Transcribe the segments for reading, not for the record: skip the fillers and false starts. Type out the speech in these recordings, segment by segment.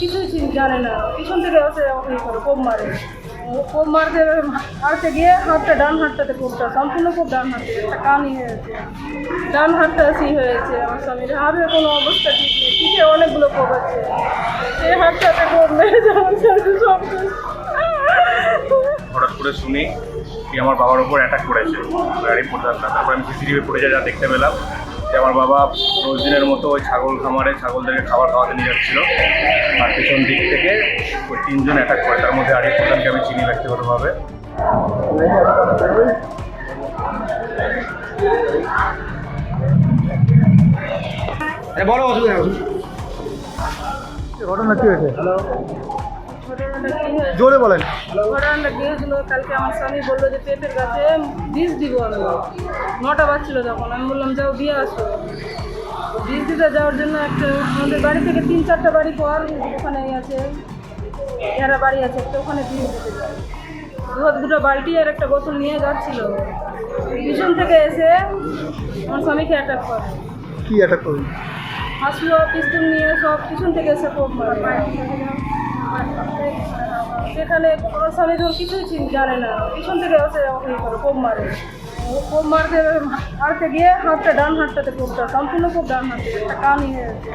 কিছুই জানে না, পিছন থেকে আসে কোপ মারে, কোপ মারতে মারতে গিয়ে হাতটা ডান হাতটাতে কোপটা সম্পূর্ণ খুব ডান হাতে একটা কানই হয়েছে, ডান হাতটা হয়েছে। আমার স্বামীর হাতের কোনো অবস্থা ঠিক নেই, পিঠে অনেকগুলো কোপ আছে, সেই হাতটাতে কোপ মেরেছে আমার স্বামী সব। হঠাৎ করে শুনি কি আমার বাবার ওপর অ্যাটাক করেছে গাড়ি প্রধান। তারপর আমি সিসিটিভি ফুটেজে যা দেখতে পেলাম যে আমার বাবা রোজ দিনের মতো ওই ছাগল খামারে ছাগলদেরকে খাবার খাওয়াতে নিয়ে যাচ্ছিল, আর পিছন দিক থেকে ওই 3 জন অ্যাটাক করে। তার মধ্যে আরিফ প্রধানকে আমি চিনি ব্যক্তিগতভাবে। বড় অসুবিধা ঘটনা কি হয়েছে? জোরে বলেন। ঘটনাটা কি হয়েছিল, কালকে আমার স্বামী বললো যে পেঁপের গাছে বীজ দিব আমি, 9টা বাজছিল তখন। আমি বললাম যাও দিয়ে আসো। বীজ দিতে যাওয়ার জন্য একটা আমাদের বাড়ি থেকে 3-4টা বাড়ি পর ওখানে আছে এরা বাড়ি আছে, একটা ওখানে বীজ দিতে যায়। দুটো বালতি আর একটা বোতল নিয়ে যাচ্ছিল, পিছন থেকে এসে আমার স্বামীকে অ্যাটাক করে। কি অ্যাটাক করবে? হাসলো, পিস্তল নিয়ে সব পিছন থেকে এসে কোপ মারে। সেখানে আমার স্বামী যখন কিছুই জানে না, পিছন থেকে এসে কোপ মারে, কোপ মারতে গিয়ে হাতটা ডান হাতটাতে কোপটা সম্পূর্ণ খুব ডান হাতে একটা কানই হয়েছে,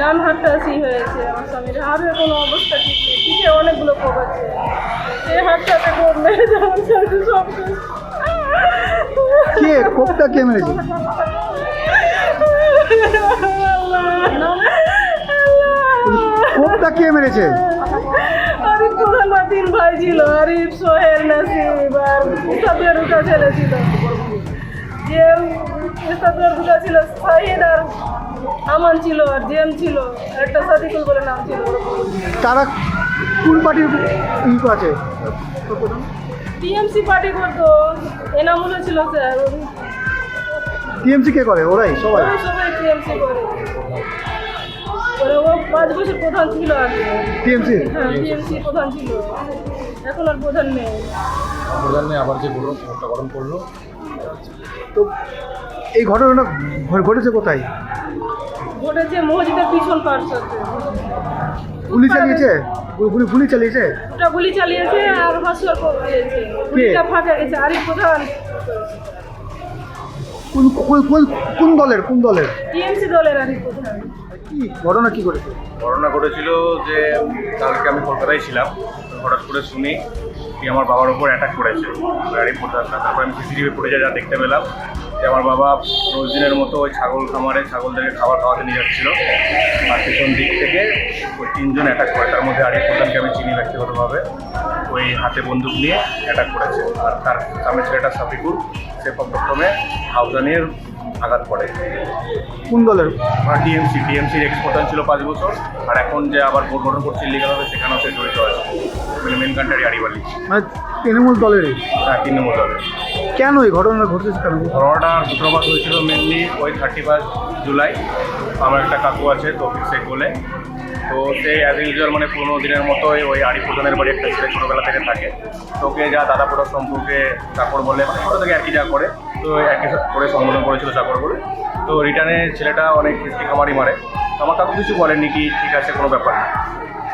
ডান হাতটা হয়েছে। আমার স্বামীর হাতের কোনো অবস্থা ঠিক নেই, পিঠে অনেকগুলো কোপ আছে, সেই হাতটাতে কোপ মেরেছে আমার স্বামী সব। কে কোপটা কে মেরেছে? কোপটা কে মেরেছে? আরিফ প্রধান 3 ভাই ছিল, আরিফ, সোহেল, নাসিব আর ইস্তাদের দুটো ছেলে ছিল। যে ইস্তাদের দুটো ছিল শাহিদ আর আমান ছিল, আর জেম ছিল, একটা সাদিকুল বলে নাম ছিল। তারা কোন পার্টির আছে? টিএমসি পার্টি করতো, এনামুলও ছিল স্যার। টিএমসি কে করে? ওরাই সবাই সবাই টিএমসি করে। ও 5 বছর প্রধান ছিল আগে টিএমসি। হ্যাঁ, টিএমসি প্রধান ছিল, এখন আর প্রধান নেই। আবার যে গঠন করলো। তো এই ঘটনাটা ঘটেছে কোথায়? ঘটেছে মসজিদের পিছন পার্শ্বে। গুলি চালিয়েছে? গুলি চালিয়েছে? ওটা গুলি চালিয়েছে আর হাসুয়ার দিয়েছে, গুলিটা ফাঁকা গেছে। আরিফ প্রধান কোন দলের? টিএমসি দলের আরিফ প্রধান। কি ঘটনা কি করেছে? ঘটনা ঘটেছিল যে কালকে আমি কলকাতায় ছিলাম, হঠাৎ করে শুনি কি আমার বাবার ওপর অ্যাটাক করেছে গাড়ি প্রধান। তারপর আমি সিসিটিভি ফুটেজে যা দেখতে পেলাম যে আমার বাবা রোজ দিনের মতো ওই ছাগল খামারে ছাগলদেরকে খাবার খাওয়াতে নিয়ে যাচ্ছিল, আর পিছন দিক থেকে ওই 3 জন অ্যাটাক করে। তার মধ্যে আরিফ প্রধানকে আমি চিনি ব্যক্তিগতভাবে। ওই হাতে বন্দুক নিয়ে অ্যাটাক করেছে, আর তার সামনে ছেলেটা সাফিকুল, সে প্রথমে হাউজানির আঘাত করে। কোন দলের? টিএমসির এক্স প্রধান ছিল 5 বছর, আর এখন যে আবার ভোট গঠন করছে ইলিগালভাবে, সেখানেও সে জড়িত আছে। Main country Arif Ali. মানে তৃণমূল দলেরই? হ্যাঁ, তৃণমূল দলের। কেন এই ঘটনা ঘটেছে? কেন ঘটনাটা সূত্রপাত হয়েছিল মেনলি ওই 31 জুলাই। আমার একটা কাকু আছে তৌফিক শেখ বলে, তো সে অ্যাজ ইউজুয়াল মানে 15 দিনের মতোই ওই আরিফ প্রধানের বাড়ি একটা ছেলে ছোটোবেলা থেকে থাকে, তো ওকে যা দাদা পোড়ার সম্পর্কে চাকর বলে, মানে ছোটো থেকে একই যা করে, তো একই করে সম্বোধন করেছিল চাকর বলে। তো রিটার্নে ছেলেটা অনেক কিস্তি খামারি মারে, আমার কাকু কিছু বলেননি, কি ঠিক আছে কোনো ব্যাপার না।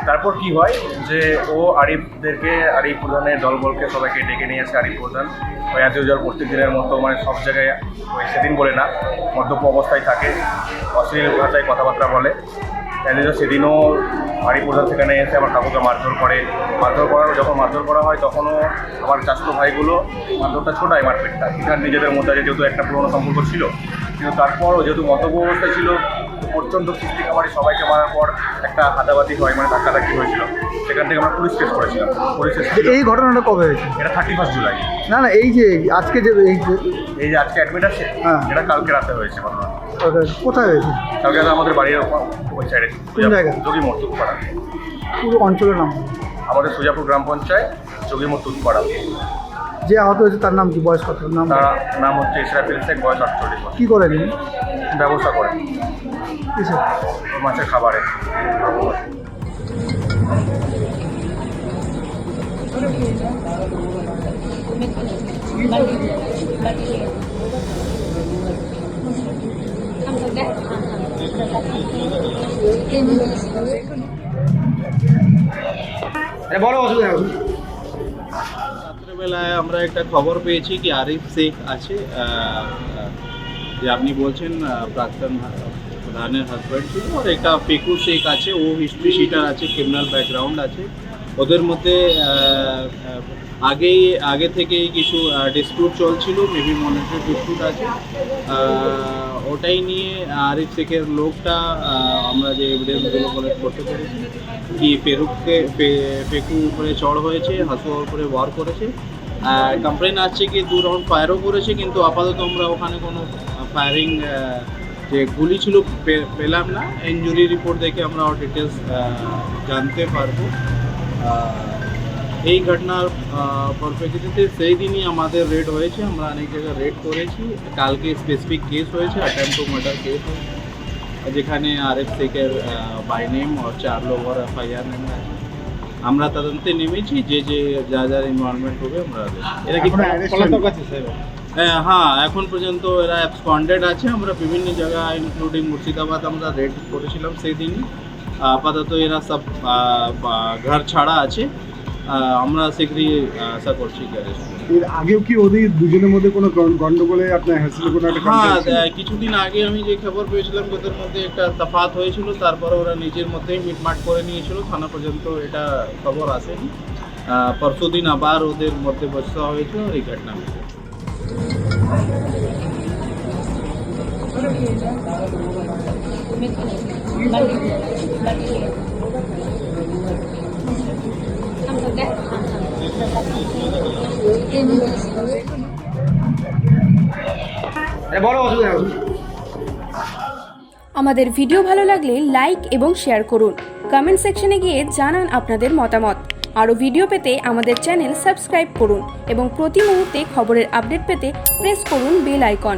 তারপর কি হয় যে ও আরিফ প্রধানের দলবলকে সবাইকে ডেকে নিয়ে আসে। আরিফ প্রধান ওই অ্যাজ ইউজুয়াল প্রত্যেক দিনের মতো মানে সব জায়গায় ওই সেদিন বলে না, মদ্যপ অবস্থায় থাকে, অশ্লীল ভাষায় কথাবার্তা বলে। সেদিনও আরিফ প্রধান সেখানে এসে আমার কাকুকে মারধর যখন মারধর করা হয় তখনও আমার চাচাতো ভাইগুলো মারধরটা ছোটায়, মারপিটটা এখানে নিজেদের মধ্যে যেহেতু একটা পুরোনো সম্পর্ক ছিল, কিন্তু তারপরও যেহেতু মদ্যপ অবস্থায় ছিল, প্রচণ্ড কিস্তি খামারি সবাইকে মারার পর একটা হাতাবাতি হয়, মানে ধাক্কাধাক্কি হয়েছিল। সেখান থেকে আমরা পুলিশ কেস করেছিলাম। এই ঘটনাটা কবে হয়েছে? এটা 31 জুলাই। না, এই যে আজকে যে এই যে আজকে অ্যাডমিট আছে, এটা কালকে রাতে হয়েছে ঘটনা। কোথায় হয়েছে? কালকে আমাদের বাড়ির ওই সাইডে। কোন জায়গা? যোগীমোড় তুতপাড়া। পুরো অঞ্চলের নাম? আমাদের সুজাপুর গ্রাম পঞ্চায়েত, যোগীমোড় তুতপাড়া। যে আহত হয়েছে তার নাম কি? বয়স কত? তার নাম হচ্ছে ইসরাফিল শেখ, বয়স 48। কী করেন? ব্যবস্থা করেন কিসের? মাছের খাবারে। কেন? বলো অসুবিধা হবে। রাত্রেবেলায় আমরা একটা খবর পেয়েছি কি আরিফ শেখ আছে, যে আপনি বলছেন প্রাক্তন প্রধানের হাজব্যান্ড ছিল, আর একটা পেকু শেখ আছে, ও হিস্ট্রি শিটার আছে, ক্রিমিনাল ব্যাকগ্রাউন্ড আছে। ওদের মধ্যে আগে থেকেই কিছু ডিসপিউট চলছিল, মেবি মনিটারি ডিসপিউট আছে। ওটাই নিয়ে আরিফ শেখের লোকটা আমরা যে এভিডেন্সগুলো কালেক্ট করতে পেরেছি কি পেকু উপরে চড় হয়েছে, হাসুয়ার উপরে ওয়ার করেছে। কমপ্লেন আসছে কি 2 রাউন্ড ফায়ারও করেছে, কিন্তু আপাতত আমরা ওখানে কোনো ফায়ারিং যে গুলি ছিল পেলাম না। ইনজুরি রিপোর্ট দেখে আমরা ডিটেলস জানতে পারবো। এই ঘটনার পরিপ্রেক্ষিতে সেই দিনই আমাদের রেড হয়েছে, আমরা অনেক জায়গায় রেড করেছি। কালকে স্পেসিফিক কেস হয়েছে, অ্যাটেম্প টু মার্ডার কেস হয়েছে, যেখানে আরিফ শেখের বাই নেম আর 4 লোক ওর এফআইআর নেমে আছে। আমরা তদন্তে নেমেছি, যে যার ইনভলভমেন্ট হবে আমরা এরা কি পলাতক আছে স্যার? হ্যাঁ, এখন পর্যন্ত এরা অ্যাবসকন্ডেড আছে। আমরা বিভিন্ন জায়গায় ইনক্লুডিং মুর্শিদাবাদ আমরা রেড করেছিলাম সেই দিনই। আপাতত এরা সব ঘর ছাড়া আছে। আমরা শীঘ্রই আশা করছি কি অ্যারেস্ট। এর আগেও কি ওদের দুজনের মধ্যে কোনো গন্ডগোলে আপনার হ্যাসেলে কোনো একটা হ্যাঁ, কিছুদিন আগে আমি যে খবর পেয়েছিলাম ওদের মধ্যে একটা তফাৎ হয়েছিল, তারপরে ওরা নিজের মধ্যেই মিটমাট করে নিয়েছিল। থানা পর্যন্ত এটা খবর আসেনি। পরশু দিন আবার ওদের মধ্যে বচসা হয়েছিল, এই ঘটনা হয়েছে। বলো অসুবিধা হবে। আমাদের ভিডিও ভালো লাগলে লাইক এবং শেয়ার করুন। কমেন্ট সেকশনে গিয়ে জানান আপনাদের মতামত। আরও ভিডিও পেতে আমাদের চ্যানেল সাবস্ক্রাইব করুন এবং প্রতি মুহূর্তে খবরের আপডেট পেতে প্রেস করুন বেল আইকন।